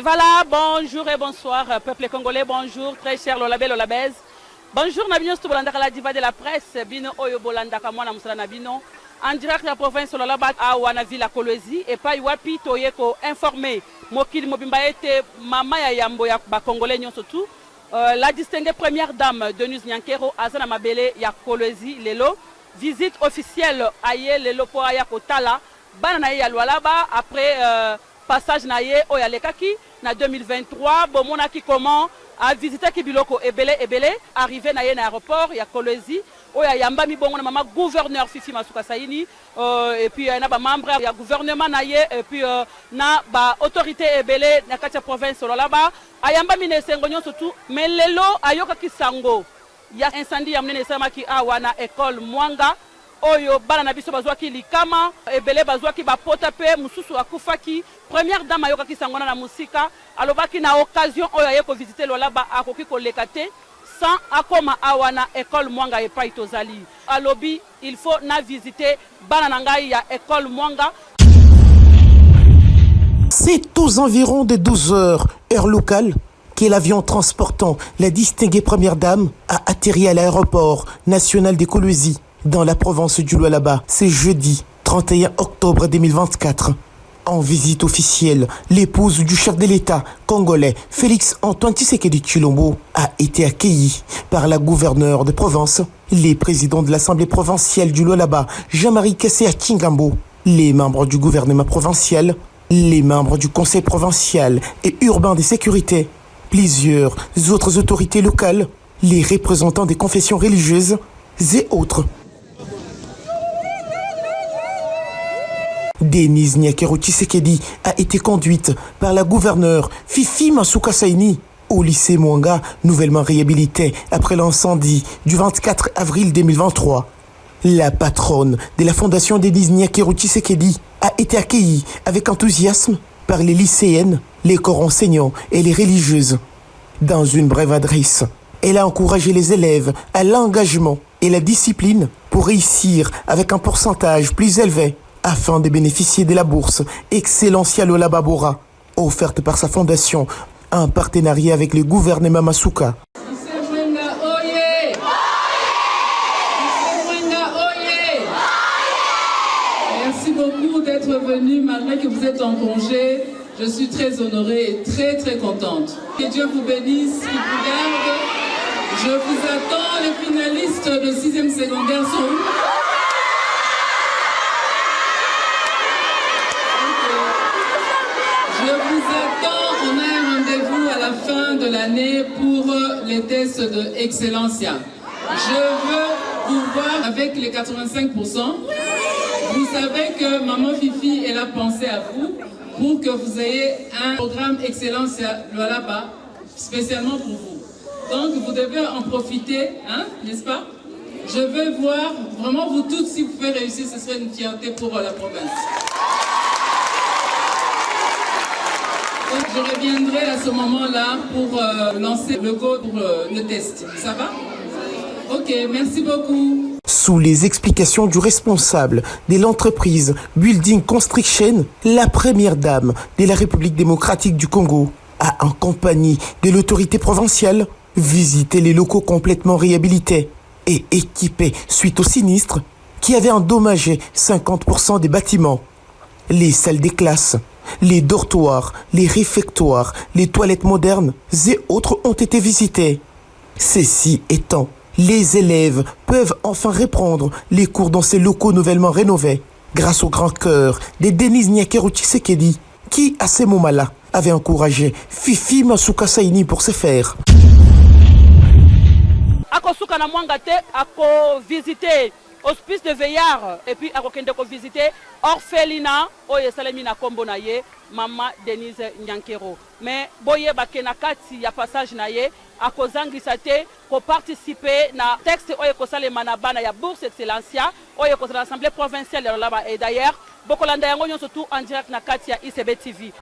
Et voilà, bonjour et bonsoir, peuple congolais, bonjour, très cher Lolabé, Lolabèze. Bonjour, Nabino, Stoubolanda, la diva de la presse, Bino Oyo Bolanda, Kamwana Moussala Nabino. En direct de la province de Lolaba, à Wanavi, la Kolwezi, et pas Iwapi, Toyeko, informé, Mokil Mobimbaete, Mama Yambo, Yakba Congolais, surtout. La distinguée première dame, Denise Nyankero, Azana Mabele, Yakolwezi, Lelo. Visite officielle, Aye, Lelo, Poaya, Kotala, Bananaye, Yalwalaba, après. Passage naye oyalekaki na 2023 bomona ki comment a visité Kibiloko ebele arrivé naye na aéroport ya Kolwezi oya yamba mi bongo na mama gouverneur Fifi Masuka Saini et puis na ba membre ya gouvernement naye et puis na ba autorité ebele na katia province lolaba ayamba mi ne sengo nyonso tout mais lelo ayoka kisango ya incendie ya mnene samaki awa na école Mwanga oyo bana na biso bazwaki likama ebele bazwaki bapota pe mususu akufaki première dame ayoka kisangona na musika alobaki na occasion oyo ayeko visiter lolaba akoki koleka te sans akoma awana école Mwanga epai tozali alobi il faut na visiter bana na ngai ya école Mwanga. C'est aux environs de 12 heures, heure locale, que l'avion transportant la distinguée première dame a atterri à l'aéroport national de Kolwezi, dans la province du Lualaba. C'est jeudi 31 octobre 2024. En visite officielle, l'épouse du chef de l'État congolais, Félix Antoine Tshisekedi Tshilombo, a été accueillie par la gouverneure de province, les présidents de l'Assemblée provinciale du Lualaba, Jean-Marie Kassé Tchingambo, les membres du gouvernement provincial, les membres du conseil provincial et urbain de sécurité, plusieurs autres autorités locales, les représentants des confessions religieuses et autres. Denise Nyankero Tshisekedi a été conduite par la gouverneure Fifi Masuka Saini au lycée Mwanga, nouvellement réhabilité après l'incendie du 24 avril 2023. La patronne de la fondation Denise Nyankero Tshisekedi a été accueillie avec enthousiasme par les lycéennes, les corps enseignants et les religieuses. Dans une brève adresse, elle a encouragé les élèves à l'engagement et la discipline pour réussir avec un pourcentage plus élevé afin de bénéficier de la bourse Excellencia Lolaba Bora, offerte par sa fondation en partenariat avec le gouvernement Masuka. Merci beaucoup d'être venu malgré que vous êtes en congé. Je suis très honorée et très contente. Que Dieu vous bénisse, qu'il vous garde. Je vous attends, les finalistes de 6e secondaire sont où? Je vous attends, on a un rendez-vous à la fin de l'année pour les tests de Excellencia. Je veux vous voir avec les 85%. Vous savez que Maman Fifi, elle a pensé à vous pour que vous ayez un programme Excellencia Lualaba spécialement pour vous. Donc vous devez en profiter, hein, n'est-ce pas? Je veux voir vraiment vous toutes, si vous pouvez réussir, ce serait une fierté pour la province. Donc je reviendrai à ce moment-là pour lancer le go pour le test. Ça va? Ok, merci beaucoup. Sous les explications du responsable de l'entreprise Building Construction, la première dame de la République démocratique du Congo a, en compagnie de l'autorité provinciale, visité les locaux complètement réhabilités et équipés suite au sinistre qui avait endommagé 50% des bâtiments. Les salles des classes, les dortoirs, les réfectoires, les toilettes modernes et autres ont été visités. Ceci étant, les élèves peuvent enfin reprendre les cours dans ces locaux nouvellement rénovés grâce au grand cœur de Denise Nyankero Tshisekedi qui, à ce moment-là, avait encouragé Fifi Masuka Saini pour se faire. Ako suka na Mwanga te, ako visiter hospice de veillard et puis ako kende ko visiter orphelinat oyo salemi na kombo na ye Mama Denise Nyankero. Mais boye bakena kati ya passage na ye akozangisa te ko participer na texte oyo ko salema na bana ya bourse Excellencia oyo ko l'Assemblée provinciale de Lolaba et d'ailleurs bokolanda yango nyonso tout en direct na kati ya ICB TV.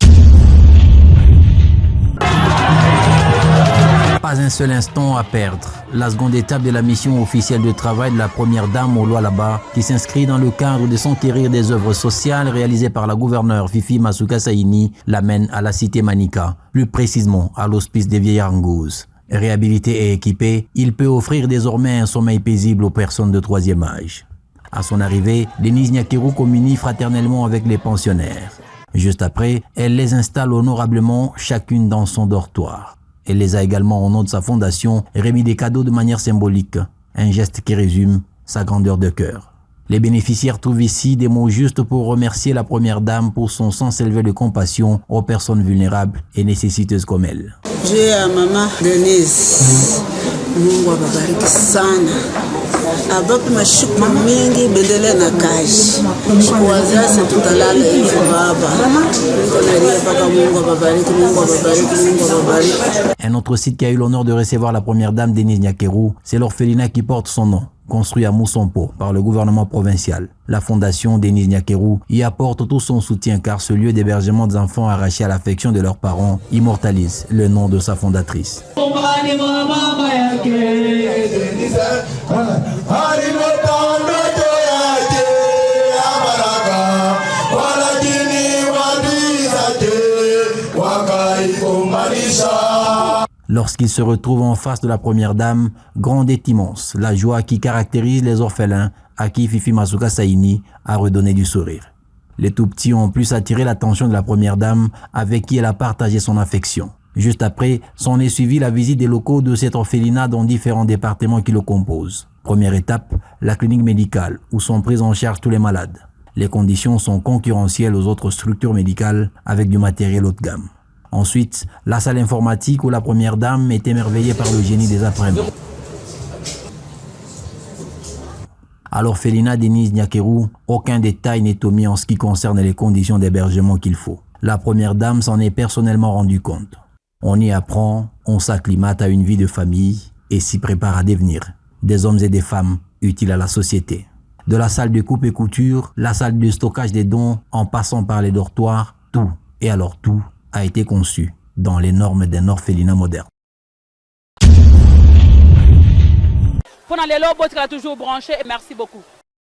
Pas un seul instant à perdre. La seconde étape de la mission officielle de travail de la première dame au Lualaba, qui s'inscrit dans le cadre de s'enquérir des œuvres sociales réalisées par la gouverneure Fifi Masuka Saini, l'amène à la cité Manika, plus précisément à l'hospice des Vieillards Ngouz. Réhabilité et équipé, il peut offrir désormais un sommeil paisible aux personnes de troisième âge. À son arrivée, Denise Nyakeru communie fraternellement avec les pensionnaires. Juste après, elle les installe honorablement, chacune dans son dortoir. Elle les a également, au nom de sa fondation, remis des cadeaux de manière symbolique, un geste qui résume sa grandeur de cœur. Les bénéficiaires trouvent ici des mots justes pour remercier la première dame pour son sens élevé de compassion aux personnes vulnérables et nécessiteuses comme elle. J'ai à maman Denise, Mungu ababariki sana. Abapi mashuku mingi bendele na kaji. Wazazi tutalala hivi baba. Niko nalia baba Mungu ababariki, Mungu ababariki, Mungu ababariki. Un autre site qui a eu l'honneur de recevoir la première dame Denise Nyakeru, c'est l'orphelinat qui porte son nom, construit à Moussompo par le gouvernement provincial. La fondation Denise Nyakeru y apporte tout son soutien car ce lieu d'hébergement des enfants arrachés à l'affection de leurs parents immortalise le nom de sa fondatrice. Lorsqu'il se retrouve en face de la première dame, grande et immense, la joie qui caractérise les orphelins à qui Fifi Masuka Saini a redonné du sourire. Les tout-petits ont plus attiré l'attention de la première dame avec qui elle a partagé son affection. Juste après, s'en est suivi la visite des locaux de cet orphelinat dans différents départements qui le composent. Première étape, la clinique médicale où sont pris en charge tous les malades. Les conditions sont concurrentielles aux autres structures médicales avec du matériel haut de gamme. Ensuite, la salle informatique où la première dame est émerveillée par le génie des apprenants. À l'orphelinat Denise Nyakeru, aucun détail n'est omis en ce qui concerne les conditions d'hébergement qu'il faut. La première dame s'en est personnellement rendue compte. On y apprend, on s'acclimate à une vie de famille et s'y prépare à devenir des hommes et des femmes utiles à la société. De la salle de coupe et couture, la salle de stockage des dons, en passant par les dortoirs, tout, et alors tout, a été conçu dans les normes d'un orphelinat moderne. Pour les lots, toujours branché et merci beaucoup.